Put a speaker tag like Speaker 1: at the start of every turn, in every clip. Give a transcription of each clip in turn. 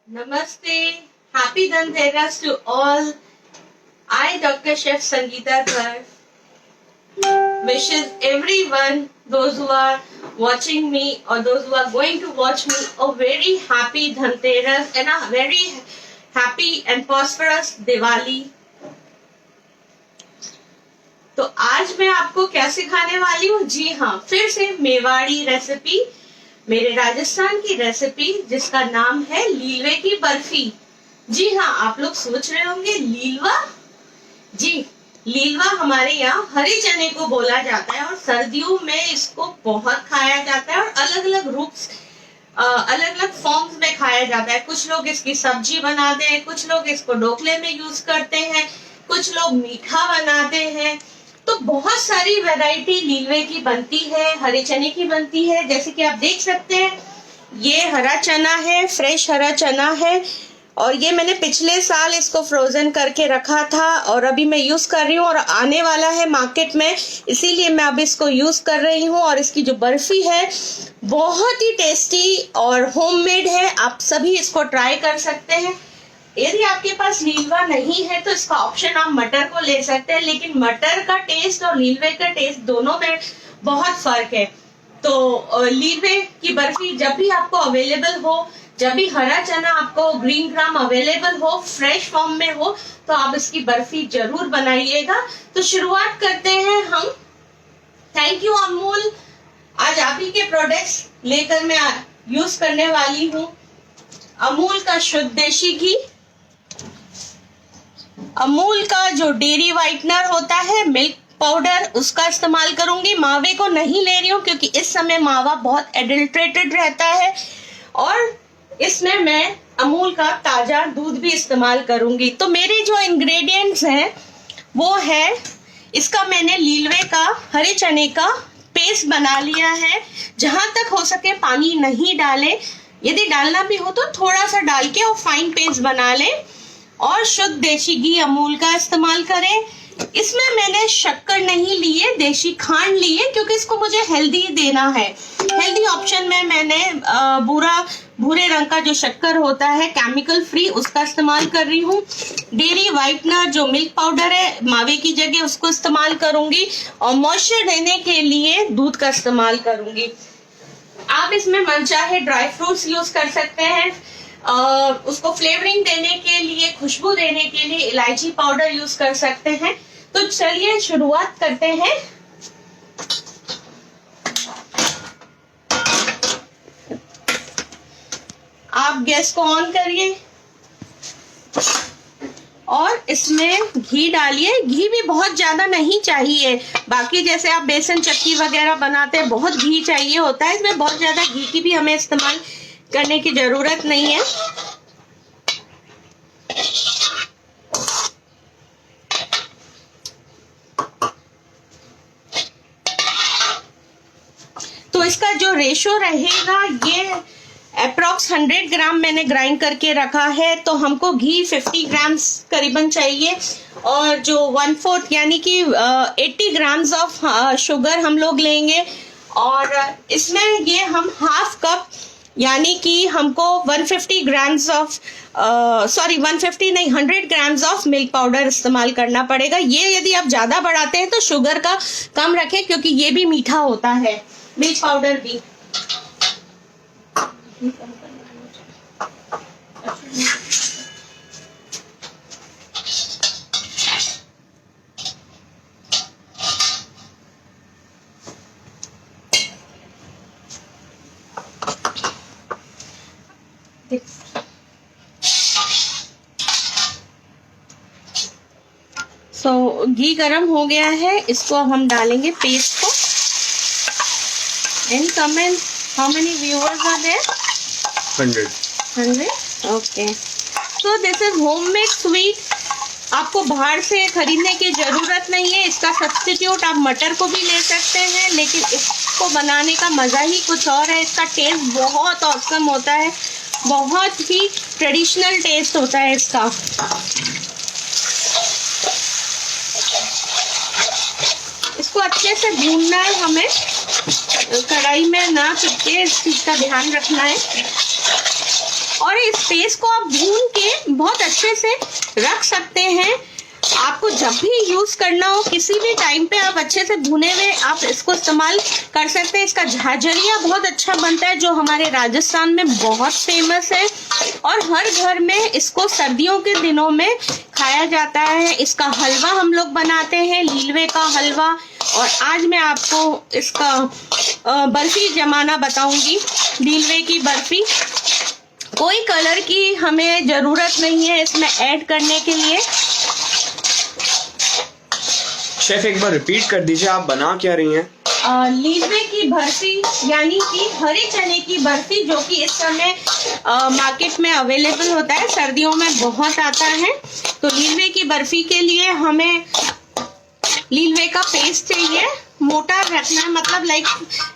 Speaker 1: Namaste. Happy Dhanteras to all. I, Dr. Chef Sangeeta Dhar, wishes everyone, those who are watching me or those who are going to watch me, a very happy Dhanteras and a very happy and prosperous Diwali. तो आज मैं आपको क्या सिखाने वाली हूँ? जी हाँ, फिर से मेवाड़ी रेसिपी, मेरे राजस्थान की रेसिपी जिसका नाम है लीलवे की बर्फी। जी हाँ, आप लोग सोच रहे होंगे लीलवा? जी, लीलवा हमारे यहाँ हरे चने को बोला जाता है और सर्दियों में इसको बहुत खाया जाता है और अलग अलग रूप्स अलग अलग फॉर्म्स में खाया जाता है। कुछ लोग इसकी सब्जी बनाते हैं, कुछ लोग इसको ढोकले में यूज करते हैं, कुछ लोग मीठा बनाते हैं। तो बहुत सारी वैरायटी लीलवे की बनती है, हरे चने की बनती है। जैसे कि आप देख सकते हैं, ये हरा चना है, फ्रेश हरा चना है और ये मैंने पिछले साल इसको फ्रोजन करके रखा था और अभी मैं यूज कर रही हूँ और आने वाला है मार्केट में, इसीलिए मैं अब इसको यूज कर रही हूँ। और इसकी जो बर्फी है बहुत ही टेस्टी और होममेड है, आप सभी इसको ट्राई कर सकते हैं। यदि आपके पास लीलवा नहीं है तो इसका ऑप्शन आप मटर को ले सकते हैं, लेकिन मटर का टेस्ट और लीलवे का टेस्ट दोनों में बहुत फर्क है। तो लीलवे की बर्फी जब भी आपको अवेलेबल हो, जब भी हरा चना आपको ग्रीन ग्राम अवेलेबल हो, फ्रेश फॉर्म में हो, तो आप इसकी बर्फी जरूर बनाइएगा। तो शुरुआत करते हैं हम। थैंक यू अमूल, आज आप ही के प्रोडक्ट्स लेकर मैं यूज करने वाली हूँ। अमूल का शुद्ध देशी घी, अमूल का जो डेयरी व्हाइटनर होता है, मिल्क पाउडर, उसका इस्तेमाल करूंगी। मावे को नहीं ले रही हूँ क्योंकि इस समय मावा बहुत एडल्ट्रेटेड रहता है और इसमें मैं अमूल का ताजा दूध भी इस्तेमाल करूंगी। तो मेरे जो इंग्रेडिएंट्स हैं वो है, इसका मैंने लीलवे का हरे चने का पेस्ट बना लिया है। जहां तक हो सके पानी नहीं डालें, यदि डालना भी हो तो थोड़ा सा डाल के और फाइन पेस्ट बना लें। और शुद्ध देशी घी अमूल का इस्तेमाल करें। इसमें मैंने शक्कर नहीं लिए, देशी खांड लिए, क्योंकि इसको मुझे हेल्दी देना है। हेल्दी ऑप्शन में मैंने भूरे रंग का जो शक्कर होता है, केमिकल फ्री, उसका इस्तेमाल कर रही हूँ। डेयरी व्हाइटनर जो मिल्क पाउडर है, मावे की जगह उसको इस्तेमाल करूंगी और मॉइस्चर देने के लिए दूध का इस्तेमाल करूंगी। आप इसमें मनचाहे ड्राई फ्रूट्स यूज कर सकते हैं, उसको फ्लेवरिंग देने के लिए, खुशबू देने के लिए इलायची पाउडर यूज कर सकते हैं। तो चलिए शुरुआत करते हैं। आप गैस को ऑन करिए और इसमें घी डालिए। घी भी बहुत ज्यादा नहीं चाहिए, बाकी जैसे आप बेसन चक्की वगैरह बनाते हैं बहुत घी चाहिए होता है, इसमें बहुत ज्यादा घी की भी हमें इस्तेमाल करने की जरूरत नहीं है। तो इसका जो रेशो रहेगा, ये अप्रॉक्स 100 ग्राम मैंने ग्राइंड करके रखा है, तो हमको घी 50 ग्राम्स करीबन चाहिए और जो 1/4 यानी कि 80 ग्राम्स ऑफ शुगर हम लोग लेंगे। और इसमें ये हम हाफ कप यानी कि हमको 150 ग्राम्स ऑफ 150 नहीं 100 ग्राम्स ऑफ मिल्क पाउडर इस्तेमाल करना पड़ेगा। ये यदि आप ज्यादा बढ़ाते हैं तो शुगर का कम रखें, क्योंकि ये भी मीठा होता है, मिल्क पाउडर भी। घी गरम हो गया है, इसको हम डालेंगे पेस्ट को। And comment, how many viewers are there? 100। Okay, so this is homemade sweet. आपको बाहर से खरीदने की जरूरत नहीं है। इसका सब्स्टिट्यूट आप मटर को भी ले सकते हैं, लेकिन इसको बनाने का मजा ही कुछ और है। इसका टेस्ट बहुत ऑसम होता है, बहुत ही ट्रेडिशनल टेस्ट होता है इसका। इसको अच्छे से भूनना है हमें, कढ़ाई में ना चिपके, इस चीज का ध्यान रखना है। और इस पेस्ट को आप भून के बहुत अच्छे से रख सकते हैं। आपको जब भी यूज करना हो किसी भी टाइम पे आप अच्छे से भुने हुए आप इसको इस्तेमाल कर सकते हैं। इसका झाझरिया बहुत अच्छा बनता है जो हमारे राजस्थान में बहुत फेमस है और हर घर में इसको सर्दियों के दिनों में खाया जाता है। इसका हलवा हम लोग बनाते हैं, लीलवे का हलवा। और आज मैं आपको इसका बर्फी जमाना बताऊंगी, लीलवे की बर्फी। कोई कलर की हमें जरूरत नहीं है इसमें ऐड करने के लिए।
Speaker 2: शेफ एक बार रिपीट कर दीजिए, आप बना क्या रही हैं?
Speaker 1: लीलवे की बर्फी यानी कि हरे चने की बर्फी, जो कि इस समय मार्केट में अवेलेबल होता है, सर्दियों में बहुत आता है। तो लीलवे की बर्फी के लिए हमें लीलवे का पेस्ट चाहिए। मोटा रखना है, मतलब लाइक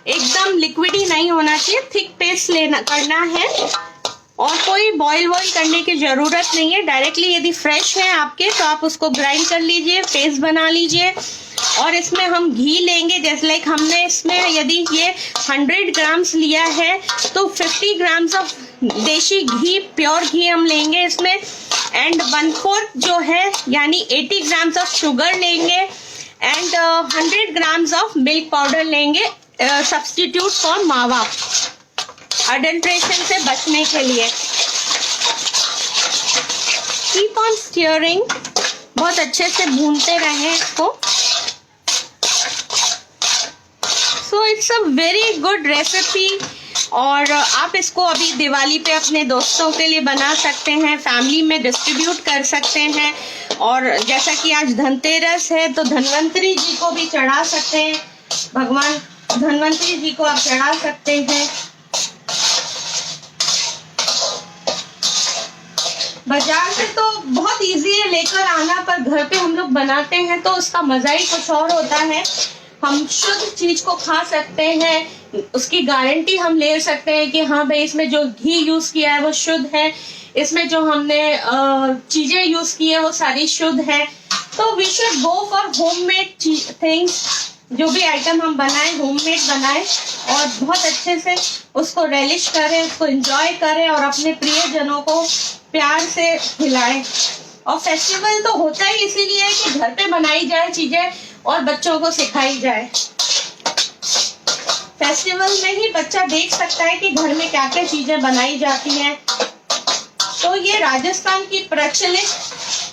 Speaker 1: एकदम लिक्विड ही नहीं होना चाहिए, थिक पेस्ट करना है। और कोई बॉईल करने की जरूरत नहीं है। डायरेक्टली यदि फ्रेश है आपके तो आप उसको ग्राइंड कर लीजिए, पेस्ट बना लीजिए। और इसमें हम घी लेंगे, जैसे लाइक हमने इसमें यदि ये 100 ग्राम्स लिया है तो 50 ग्राम्स ऑफ देशी घी, प्योर घी हम लेंगे इसमें। एंड 1/4 जो है यानी 80 ग्राम्स ऑफ शुगर लेंगे and 100 grams of milk powder लेंगे, सब्स्टिट्यूट फॉर मावा, अडल्ट्रेशन से बचने के लिए। कीप ऑन स्टीयरिंग, बहुत अच्छे से भूनते रहें इसको। So it's a very good recipe और आप इसको अभी दिवाली पे अपने दोस्तों के लिए बना सकते हैं, फैमिली में डिस्ट्रीब्यूट कर सकते हैं। और जैसा कि आज धनतेरस है तो धन्वंतरी जी को भी चढ़ा सकते हैं, भगवान धन्वंतरी जी को आप चढ़ा सकते हैं। बाजार से तो बहुत इजी है लेकर आना, पर घर पे हम लोग बनाते हैं तो उसका मजा ही कुछ और होता है। हम शुद्ध चीज को खा सकते हैं, उसकी गारंटी हम ले सकते हैं कि हाँ भाई इसमें जो घी यूज किया है वो शुद्ध है, इसमें जो हमने चीजें यूज की है वो सारी शुद्ध है। तो we should go for homemade things. जो भी आइटम हम बनाएं होममेड बनाएं और बहुत अच्छे से उसको रेलिश करें, उसको एंजॉय करें और अपने प्रियजनों को प्यार से खिलाएं। और फेस्टिवल तो होता ही इसीलिए है कि घर पे बनाई जाए चीजें और बच्चों को सिखाई जाए। फेस्टिवल में ही बच्चा देख सकता है कि घर में क्या क्या चीजें बनाई जाती हैं। तो ये राजस्थान की प्रचलित,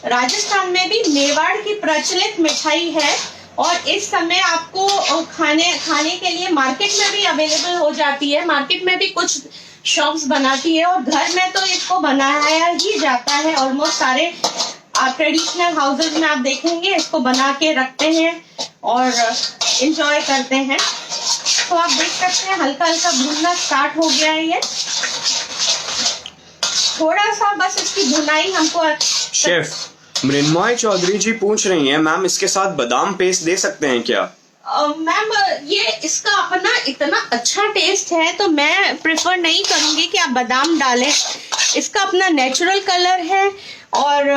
Speaker 1: राजस्थान में भी मेवाड़ की प्रचलित मिठाई है और इस समय आपको खाने के लिए मार्केट में भी अवेलेबल हो जाती है। मार्केट में भी कुछ शॉप्स बनाती है और घर में तो इसको बनाया ही जाता है। ऑलमोस्ट सारे ट्रेडिशनल हाउसेज में आप देखेंगे इसको बना के रखते हैं और एंजॉय करते हैं। तो आप देख सकते हैं हल्का हल्का भूनना स्टार्ट हो गया है। ये थोड़ा सा बस इसकी भुनाई हमको।
Speaker 2: शेफ मृण्मय चौधरी जी पूछ रही हैं, मैम इसके साथ बादाम पेस्ट दे सकते हैं क्या?
Speaker 1: मैम ये इसका अपना इतना अच्छा टेस्ट है तो मैं प्रेफर नहीं करूंगी कि आप बादाम डालें। इसका अपना नेचुरल कलर है और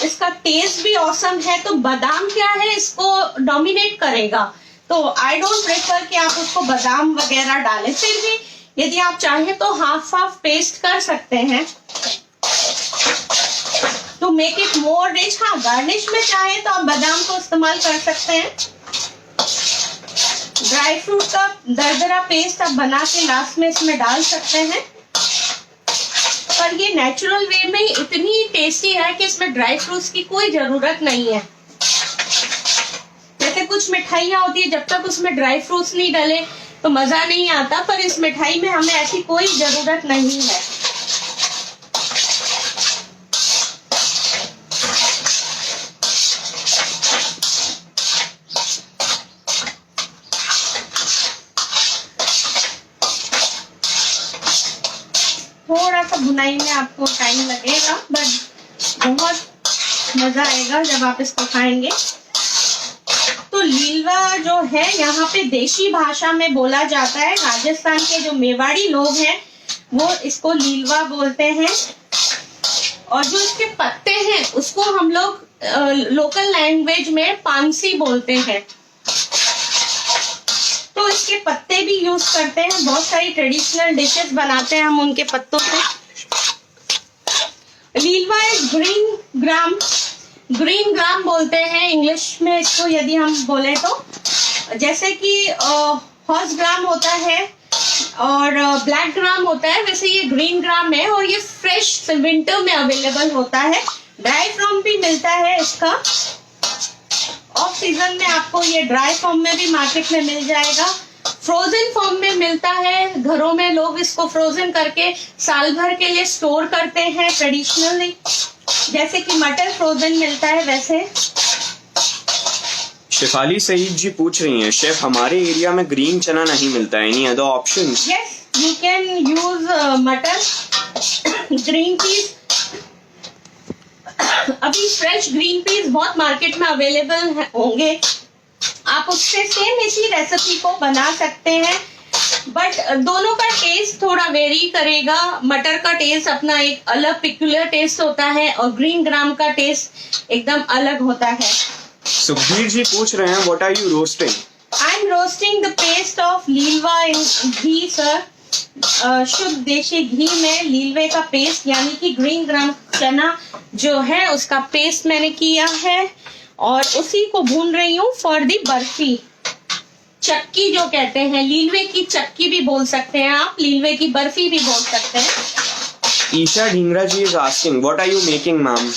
Speaker 1: इसका टेस्ट भी ऑसम है। तो बादाम क्या है, इसको डोमिनेट करेगा। तो आई डोंट प्रेफर कि आप उसको बादाम वगैरह डालें। फिर भी यदि आप चाहें तो हाफ हाफ पेस्ट कर सकते हैं to make it more rich. हाँ, गार्निश में चाहे तो आप बादाम को इस्तेमाल कर सकते हैं। ड्राई फ्रूट का दरदरा पेस्ट आप बना के लास्ट में इसमें डाल सकते हैं। पर ये नेचुरल वे में इतनी टेस्टी है कि इसमें ड्राई फ्रूट्स की कोई जरूरत नहीं है। जैसे कुछ मिठाइयाँ होती है जब तक उसमें ड्राई फ्रूट्स नहीं डले तो मजा नहीं आता, पर इस मिठाई में हमें ऐसी कोई जरूरत नहीं है। थोड़ा सा भुनाई में आपको टाइम लगेगा बट बहुत मजा आएगा जब आप इसको खाएंगे। तो लीलवा जो है यहाँ पे देशी भाषा में बोला जाता है। राजस्थान के जो मेवाड़ी लोग हैं वो इसको लीलवा बोलते हैं और जो इसके पत्ते हैं उसको हम लोग लोकल लैंग्वेज में पानसी बोलते हैं। तो इसके पत्ते भी यूज करते हैं, बहुत सारी ट्रेडिशनल डिशेस बनाते हैं हम उनके पत्तों से। लीलवा इज ग्रीन ग्राम बोलते हैं इंग्लिश में इसको, यदि हम बोले तो। जैसे कि हॉर्स ग्राम होता है और ब्लैक ग्राम होता है, वैसे ये ग्रीन ग्राम है और ये फ्रेश विंटर में अवेलेबल होता है। ड्राई फॉर्म भी मिलता है इसका, ऑफ सीजन में आपको ये ड्राई फॉर्म में भी मार्केट में मिल जाएगा। फ्रोजन फॉर्म में मिलता है, घरों में लोग इसको फ्रोजन करके साल भर के लिए स्टोर करते हैं ट्रेडिशनली, जैसे कि मटर फ्रोजन मिलता है वैसे।
Speaker 2: शेफाली सईद जी पूछ रही हैं, शेफ हमारे एरिया में ग्रीन चना नहीं मिलता है, any other options?
Speaker 1: Yes, you can use मटर, ग्रीन पीस। अभी फ्रेश ग्रीन पीस बहुत मार्केट में अवेलेबल होंगे, आप उससे सेम इसी रेसिपी को बना सकते हैं, बट दोनों का टेस्ट थोड़ा वेरी करेगा। मटर का टेस्ट अपना एक अलग पिक्यूलर टेस्ट होता है और ग्रीन ग्राम का टेस्ट एकदम अलग होता है।
Speaker 2: सुखबीर जी पूछ रहे हैं, what are you roasting?
Speaker 1: I am roasting the paste of लीलवा इन घी सर। शुद्ध देशी घी में लीलवे का पेस्ट यानी कि ग्रीन ग्राम चना जो है उसका पेस्ट मैंने किया है और उसी को भून रही हूँ फॉर दी बर्फी। चक्की जो कहते हैं, लीलवे की चक्की भी बोल सकते हैं आप, लीलवे की बर्फी भी बोल सकते हैं।
Speaker 2: Isha Dhingra ji is asking, what are you making ma'am?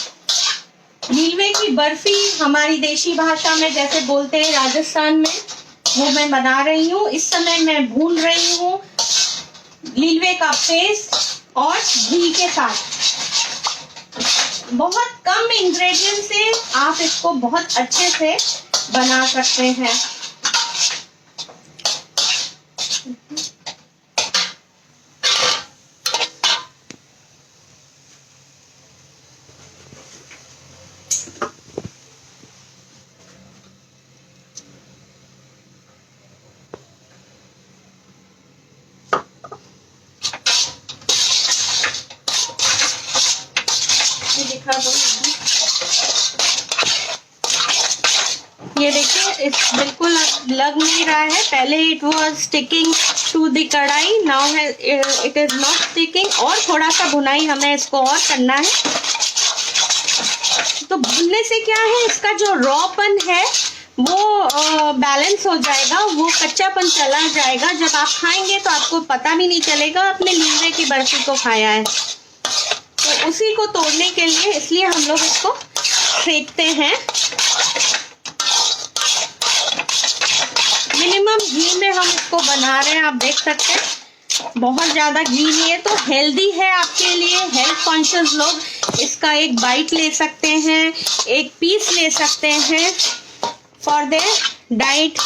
Speaker 1: लीलवे की बर्फी हमारी देशी भाषा में जैसे बोलते हैं राजस्थान में, वो मैं बना रही हूँ। इस समय मैं भून रही हूँ लीलवे का पेस्ट और घी के साथ। बहुत कम इंग्रेडिएंट से आप इसको बहुत अच्छे से बना सकते हैं। ये देखिए बिल्कुल लग नहीं रहा है, पहले it was sticking to the kadhai, now it is not sticking. और थोड़ा सा भुनाई हमें इसको और करना है। तो भुनने से क्या है, इसका जो रॉपन है वो बैलेंस हो जाएगा, वो कच्चापन चला जाएगा। जब आप खाएंगे तो आपको पता भी नहीं चलेगा आपने लीलवे की बर्फी को खाया है। तो उसी को तोड़ने के लिए इसलिए हम लोग इसको सेकते हैं। मिनिमम घी में हम इसको बना रहे हैं, आप देख सकते हैं बहुत ज्यादा घी नहीं है, तो हेल्दी है आपके लिए। हेल्थ कॉन्शियस लोग इसका एक बाइट ले सकते हैं, एक पीस ले सकते हैं फॉर देयर डाइट।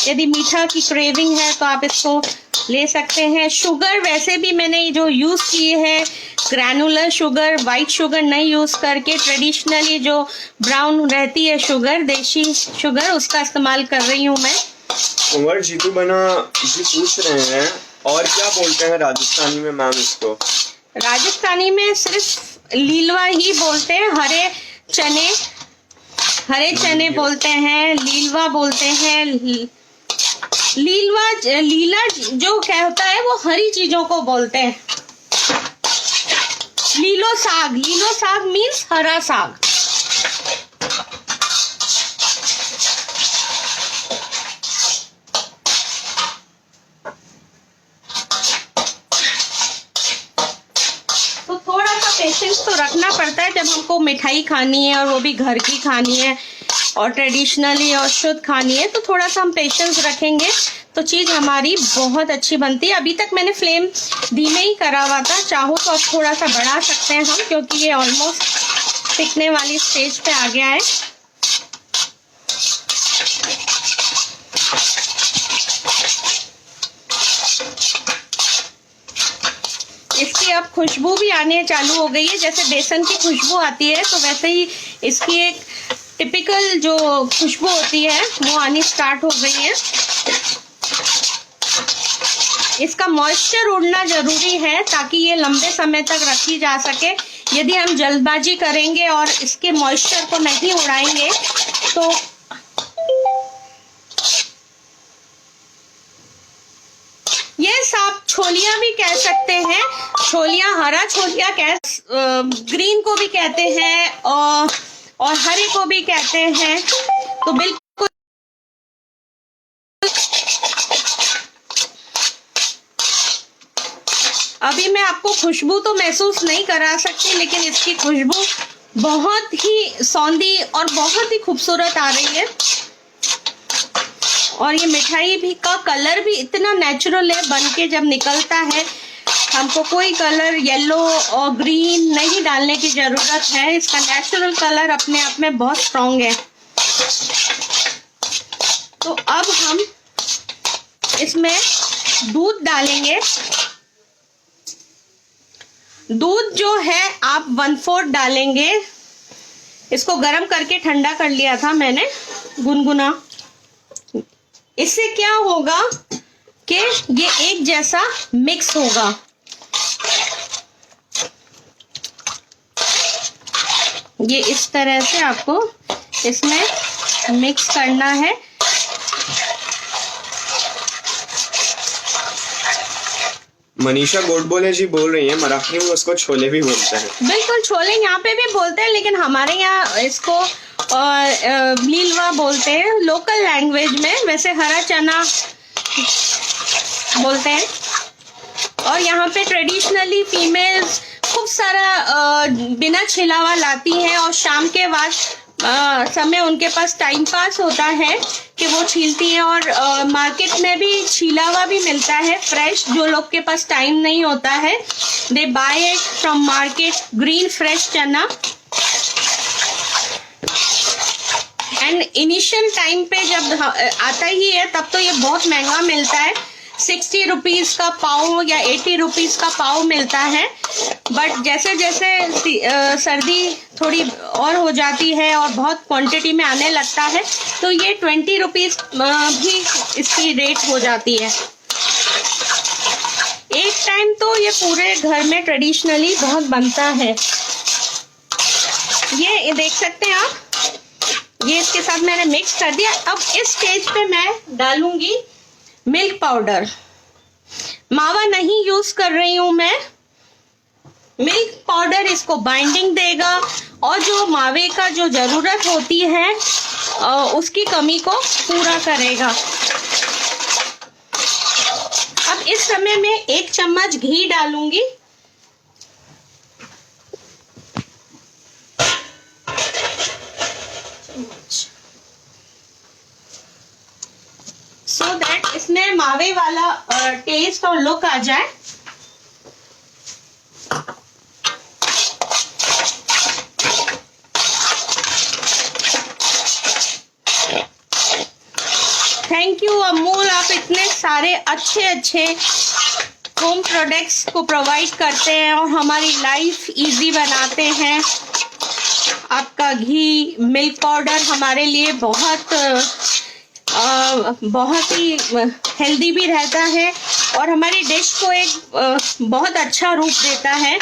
Speaker 1: यदि मीठा की क्रेविंग है तो आप इसको ले सकते हैं। शुगर वैसे भी मैंने जो यूज की है ग्रैनुलर शुगर, वाइट शुगर नहीं यूज करके ट्रेडिशनली जो ब्राउन रहती है शुगर, देशी शुगर, उसका इस्तेमाल कर रही हूँ मैं।
Speaker 2: कुंवर जीतू बना जी पूछ रहे हैं, और क्या बोलते हैं राजस्थानी में मैम इसको?
Speaker 1: राजस्थानी में सिर्फ लीलवा ही बोलते हैं, हरे चने बोलते हैं, लीलवा बोलते हैं। लीला जो क्या होता है वो हरी चीजों को बोलते हैं। लीलो साग मीन्स हरा साग। तो थोड़ा सा पेशेंस तो रखना पड़ता है जब हमको मिठाई खानी है और वो भी घर की खानी है और ट्रेडिशनली और शुद्ध खानी है, तो थोड़ा सा हम पेशेंस रखेंगे तो चीज हमारी बहुत अच्छी बनती है। अभी तक मैंने फ्लेम धीमे ही करा हुआ था, चाहो तो अब थोड़ा सा बढ़ा सकते हैं हम, क्योंकि ये ऑलमोस्ट सिकने वाली स्टेज पे आ गया है। इसकी अब खुशबू भी आने चालू हो गई है, जैसे बेसन की खुशबू आती है तो वैसे ही इसकी एक टिपिकल जो खुशबू होती है वो आनी स्टार्ट हो गई है। इसका मॉइस्चर उड़ना जरूरी है ताकि ये लंबे समय तक रखी जा सके। यदि हम जल्दबाजी करेंगे और इसके मॉइस्चर को नहीं उड़ाएंगे तो ये आप छोलिया भी कह सकते हैं, छोलिया, हरा छोलिया ग्रीन को भी कहते हैं और हरे को भी कहते हैं। तो बिल्कुल अभी मैं आपको खुशबू तो महसूस नहीं करा सकती, लेकिन इसकी खुशबू बहुत ही सौंधी और बहुत ही खूबसूरत आ रही है। और ये मिठाई भी का कलर भी इतना नेचुरल है, बन के जब निकलता है हमको कोई कलर येलो और ग्रीन नहीं डालने की जरूरत है। इसका नेचुरल कलर अपने आप में बहुत स्ट्रॉन्ग है। तो अब हम इसमें दूध डालेंगे। दूध जो है आप 1/4 डालेंगे। इसको गर्म करके ठंडा कर लिया था मैंने गुनगुना। इससे क्या होगा कि ये एक जैसा मिक्स होगा। ये इस तरह से आपको इसमें मिक्स करना है।
Speaker 2: मनीषा गोडबोले जी बोल रही है मराठी में उसको छोले भी बोलते हैं।
Speaker 1: बिल्कुल, छोले यहाँ पे भी बोलते हैं, लेकिन हमारे यहाँ इसको लीलवा बोलते हैं लोकल लैंग्वेज में। वैसे हरा चना बोलते हैं। और यहाँ पे ट्रेडिशनली फीमेल्स खूब सारा बिना छिला हुआ लाती हैं और शाम के बाद समय उनके पास टाइम पास होता है कि वो छीलती हैं। और मार्केट में भी छीला हुआ भी मिलता है फ्रेश। जो लोग के पास टाइम नहीं होता है, they buy it from market, green fresh chana. And initial time पे जब आता ही है तब तो ये बहुत महंगा मिलता है। 60 रुपीज का पाव या 80 रुपीज का पाव मिलता है। बट जैसे जैसे सर्दी थोड़ी और हो जाती है और बहुत क्वांटिटी में आने लगता है तो ये 20 रुपीज भी इसकी रेट हो जाती है। एक टाइम तो ये पूरे घर में ट्रेडिशनली बहुत बनता है। ये देख सकते हैं आप, ये इसके साथ मैंने मिक्स कर दिया। अब इस स्टेज पे मैं डालूंगी मिल्क पाउडर। मावा नहीं यूज कर रही हूं मैं। मिल्क पाउडर इसको बाइंडिंग देगा और जो मावे का जो जरूरत होती है उसकी कमी को पूरा करेगा। अब इस समय में 1 चम्मच घी डालूंगी। सो दैट इसमें मावे वाला टेस्ट और लुक आ जाए। थैंक यू अमूल, आप इतने सारे अच्छे अच्छे होम प्रोडक्ट्स को प्रोवाइड करते हैं और हमारी लाइफ इजी बनाते हैं। आपका घी, मिल्क पाउडर हमारे लिए बहुत ही हेल्दी भी रहता है और हमारी डिश को एक बहुत अच्छा रूप देता है।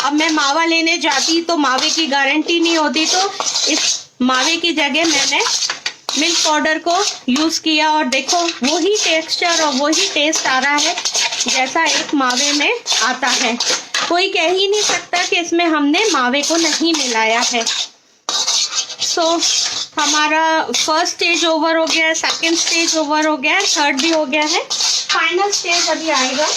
Speaker 1: अब मैं मावा लेने जाती तो मावे की गारंटी नहीं होती, तो इस मावे की जगह मैंने मिल्क पाउडर को यूज किया और देखो वही टेक्सचर और वही टेस्ट आ रहा है जैसा एक मावे में आता है। कोई कह ही नहीं सकता कि इसमें हमने मावे को नहीं मिलाया है। सो हमारा फर्स्ट स्टेज ओवर हो गया है, सेकंड स्टेज ओवर हो गया है, थर्ड भी हो गया है, फाइनल स्टेज अभी आएगा।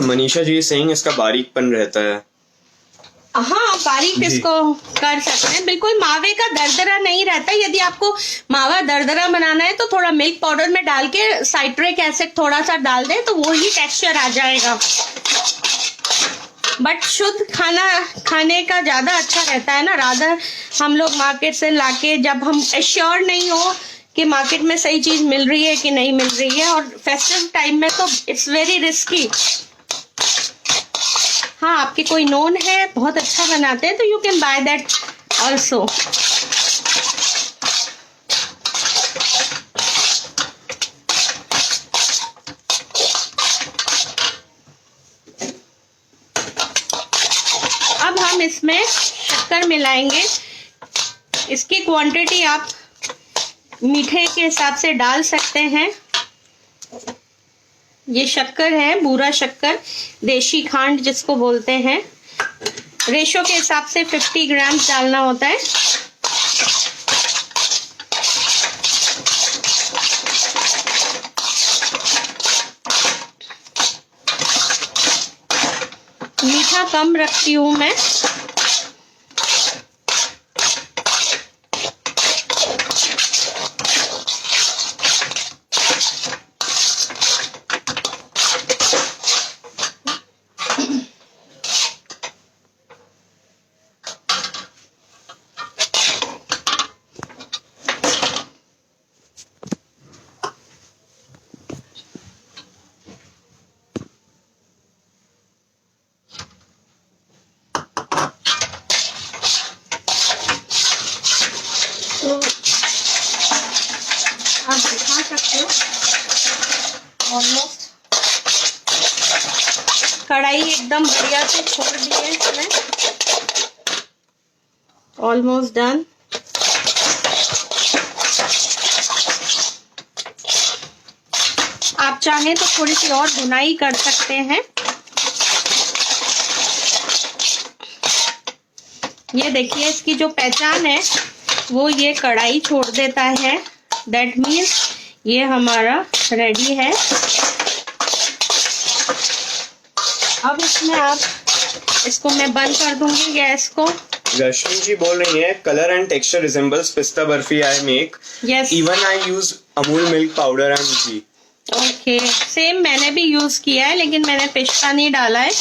Speaker 2: मनीषा जी सेइंग इसका बारीकपन रहता है।
Speaker 1: हाँ, बारीक इसको कर सकते हैं। बिल्कुल मावे का दरदरा नहीं रहता। यदि आपको मावा दरदरा बनाना है तो थोड़ा मिल्क पाउडर में डाल के साइट्रिक एसिड थोड़ा सा डाल दें तो वही टेक्सचर आ जाएगा। बट शुद्ध खाना खाने का ज्यादा अच्छा रहता है ना। रादर हम लोग मार्केट से लाके, जब हम एश्योर नहीं हो कि मार्केट में सही चीज मिल रही है कि नहीं मिल रही है, और फेस्टिव टाइम में तो इट्स वेरी रिस्की। हाँ, आपके कोई नोन है बहुत अच्छा बनाते हैं तो you can by that also. अब हम इसमें शक्कर मिलाएंगे। इसकी क्वांटिटी आप मीठे के हिसाब से डाल सकते हैं। ये शक्कर है, बूरा शक्कर, देशी खांड जिसको बोलते हैं। रेशो के हिसाब से 50 ग्राम डालना होता है। मीठा कम रखती हूँ मैं। तो आप दिखा सकते हो ऑलमोस्ट कढ़ाई एकदम बढ़िया से छोड़ दी है इसमें। Almost done. आप चाहें तो थोड़ी सी और भुनाई कर सकते हैं। ये देखिए, इसकी जो पहचान है वो ये कढ़ाई छोड़ देता है। दैट मीन्स ये हमारा रेडी है। अब इसमें आप इसको मैं बंद कर दूंगी गैस को।
Speaker 2: रश्मि जी बोल रही है कलर एंड टेक्सचर रिजेंबल्स पिस्ता barfi I make.
Speaker 1: Yes,
Speaker 2: even I use Amul milk powder and ghee.
Speaker 1: Okay, same मैंने भी यूज किया है, लेकिन मैंने पिस्ता नहीं डाला है।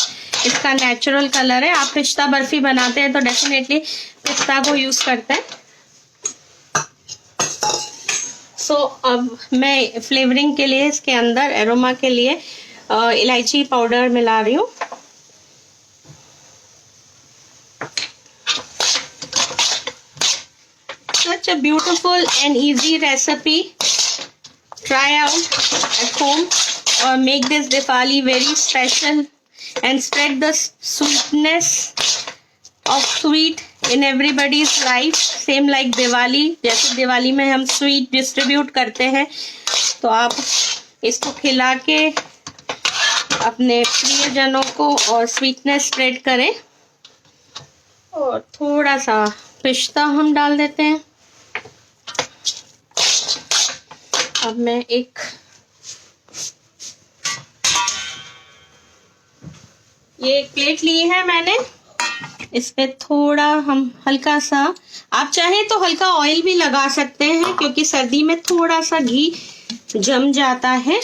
Speaker 1: इसका नेचुरल कलर है। आप पिस्ता बर्फी बनाते हैं तो डेफिनेटली पिस्ता को यूज करते हैं। सो अब मैं फ्लेवरिंग के लिए इसके अंदर एरोमा के लिए इलायची पाउडर मिला रही हूँ। Such a beautiful and easy recipe. Try out at home or make this Diwali very special and spread the sweetness of sweet in everybody's life. Same like Diwali. जैसे दिवाली में हम स्वीट डिस्ट्रीब्यूट करते हैं, तो आप इसको खिला के अपने प्रियजनों को और स्वीटनेस स्प्रेड करें। और थोड़ा सा पिस्ता हम डाल देते हैं। अब मैं ये एक प्लेट ली है मैंने। इस पे थोड़ा हम हल्का सा, आप चाहें तो हल्का ऑयल भी लगा सकते हैं, क्योंकि सर्दी में थोड़ा सा घी जम जाता है।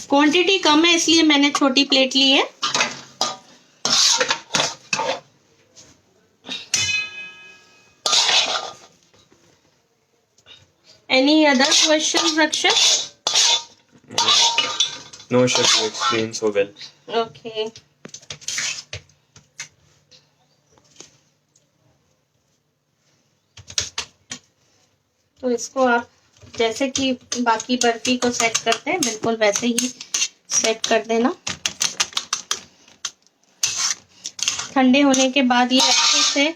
Speaker 1: क्वांटिटी कम है इसलिए मैंने छोटी प्लेट ली है। Any other questions, Rakshat?
Speaker 2: No, Shah, you explained so well.
Speaker 1: Okay. तो इसको आप जैसे कि बाकी बर्फी को सेट करते हैं, बिल्कुल वैसे ही सेट कर देना। ठंडे होने के बाद ये अच्छे से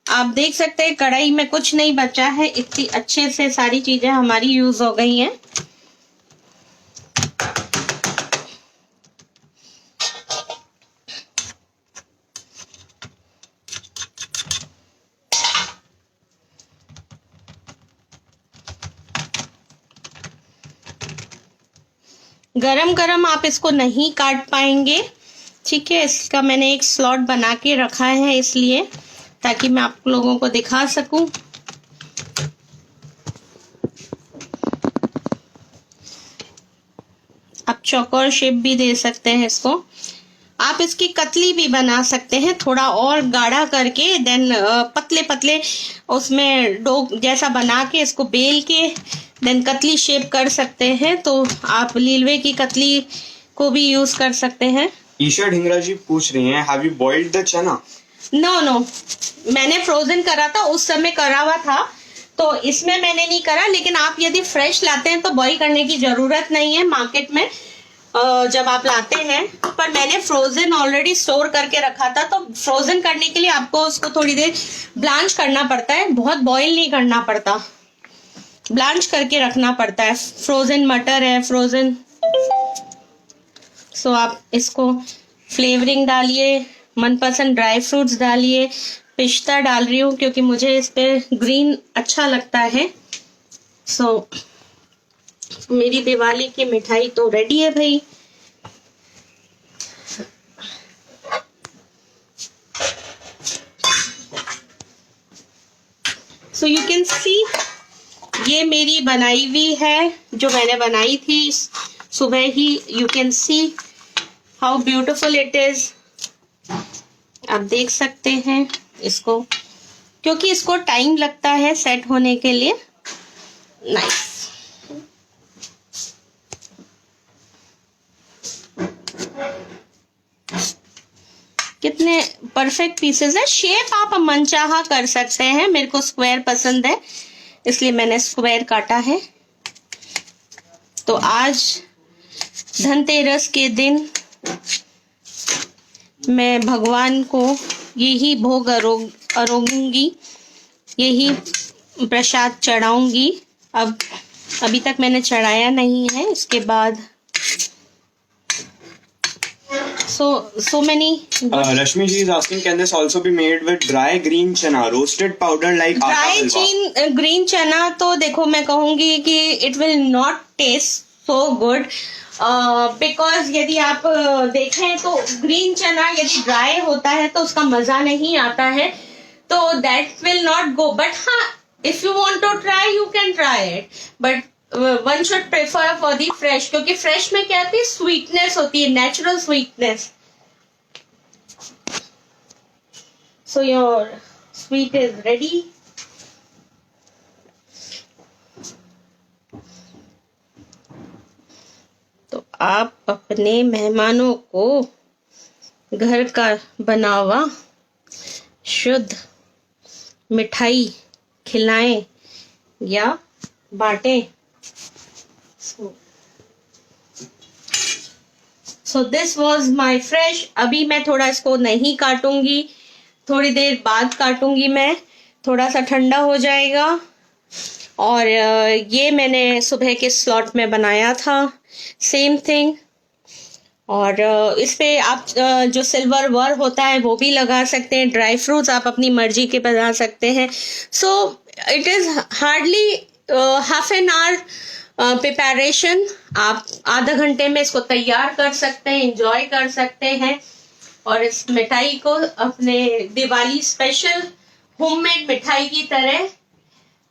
Speaker 1: आप देख सकते हैं कढ़ाई में कुछ नहीं बचा है। इतनी अच्छे से सारी चीजें हमारी यूज हो गई हैं। गरम गरम आप इसको नहीं काट पाएंगे, ठीक है। इसका मैंने एक स्लॉट बना के रखा है इसलिए, ताकि मैं आप लोगों को दिखा सकूं। आप चौकोर शेप भी दे सकते हैं इसको। आप इसकी कतली भी बना सकते हैं, थोड़ा और गाढ़ा करके, देन पतले पतले उसमें डो जैसा बना के इसको बेल के देन कतली शेप कर सकते हैं। तो आप लीलवे की कतली को भी यूज कर सकते हैं।
Speaker 2: ईशा ढिंगरा जी पूछ रही हैं हैव यू बॉइल्ड द चना?
Speaker 1: नो, मैंने फ्रोजन करा था, उस समय करा हुआ था, तो इसमें मैंने नहीं करा। लेकिन आप यदि फ्रेश लाते हैं तो बॉईल करने की जरूरत नहीं है। मार्केट में जब आप लाते हैं, पर मैंने फ्रोजन ऑलरेडी स्टोर करके रखा था, तो फ्रोजन करने के लिए आपको उसको थोड़ी देर ब्लांच करना पड़ता है, बहुत बॉईल नहीं करना पड़ता, ब्लांच करके रखना पड़ता है। फ्रोजन मटर है, फ्रोजन। सो आप इसको फ्लेवरिंग डालिए, मनपसंद ड्राई फ्रूट्स डालिए। पिस्ता डाल रही हूँ क्योंकि मुझे इस पे ग्रीन अच्छा लगता है। सो मेरी दिवाली की मिठाई तो रेडी है भाई। सो यू कैन सी, ये मेरी बनाई हुई है, जो मैंने बनाई थी सुबह ही। You can see how beautiful it is. आप देख सकते हैं इसको, क्योंकि इसको टाइम लगता है सेट होने के लिए। नाइस। कितने परफेक्ट पीसेस है। शेप आप मनचाहा कर सकते हैं, मेरे को स्क्वायर पसंद है इसलिए मैंने स्क्वायर काटा है। तो आज धनतेरस के दिन मैं भगवान को यही भोग अरोगूंगी, यही प्रसाद चढ़ाऊंगी। अभी तक मैंने चढ़ाया नहीं है। इसके बाद so many
Speaker 2: Rashmi ji is asking, can this also be made with dry green chana, roasted powder like
Speaker 1: dry
Speaker 2: atta halwa?
Speaker 1: Green चना तो देखो, मैं कहूंगी कि it will not taste so good, because यदि आप देखें तो ग्रीन चना यदि ड्राई होता है तो उसका मजा नहीं आता है, तो that will not go. But हाँ, if you want to try you can try it, but one should prefer for the fresh, क्योंकि फ्रेश में क्या होती है, स्वीटनेस होती है, natural sweetness. So your sweet is ready. तो आप अपने मेहमानों को घर का बना हुआ शुद्ध मिठाई खिलाएं या बांटें। So this was my fresh. अभी मैं थोड़ा इसको नहीं काटूंगी, थोड़ी देर बाद काटूंगी मैं, थोड़ा सा ठंडा हो जाएगा। और ये मैंने सुबह के स्लॉट में बनाया था, सेम थिंग। और इस पे आप जो सिल्वर वर होता है वो भी लगा सकते हैं, ड्राई फ्रूट्स आप अपनी मर्जी के बना सकते हैं। So it is hardly half an hour preparation. आप आधा घंटे में इसको तैयार कर सकते हैं, एंजॉय कर सकते हैं, और इस मिठाई को अपने दिवाली स्पेशल होममेड मिठाई की तरह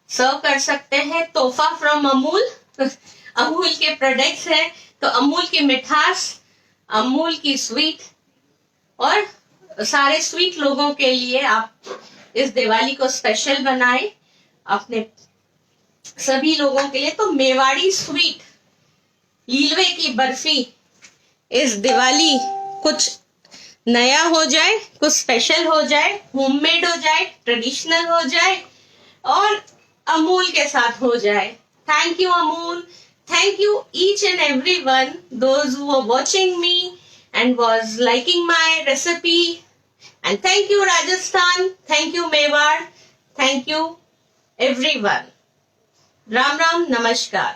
Speaker 1: सर्व कर सकते हैं। तोहफा फ्रॉम अमूल। अमूल के प्रोडक्ट्स हैं, तो अमूल की मिठास, अमूल की स्वीट, और सारे स्वीट लोगों के लिए आप इस दिवाली को स्पेशल बनाएं अपने सभी लोगों के लिए। तो मेवाड़ी स्वीट लीलवे की बर्फी इस दिवाली कुछ नया हो जाए, कुछ स्पेशल हो जाए, होममेड हो जाए, ट्रेडिशनल हो जाए, और अमूल के साथ हो जाए। Thank you Amul, thank you each and everyone, those who were watching me and was liking my recipe, and thank you Rajasthan, thank you Mewar, thank you everyone. Ram Ram, Namaskar.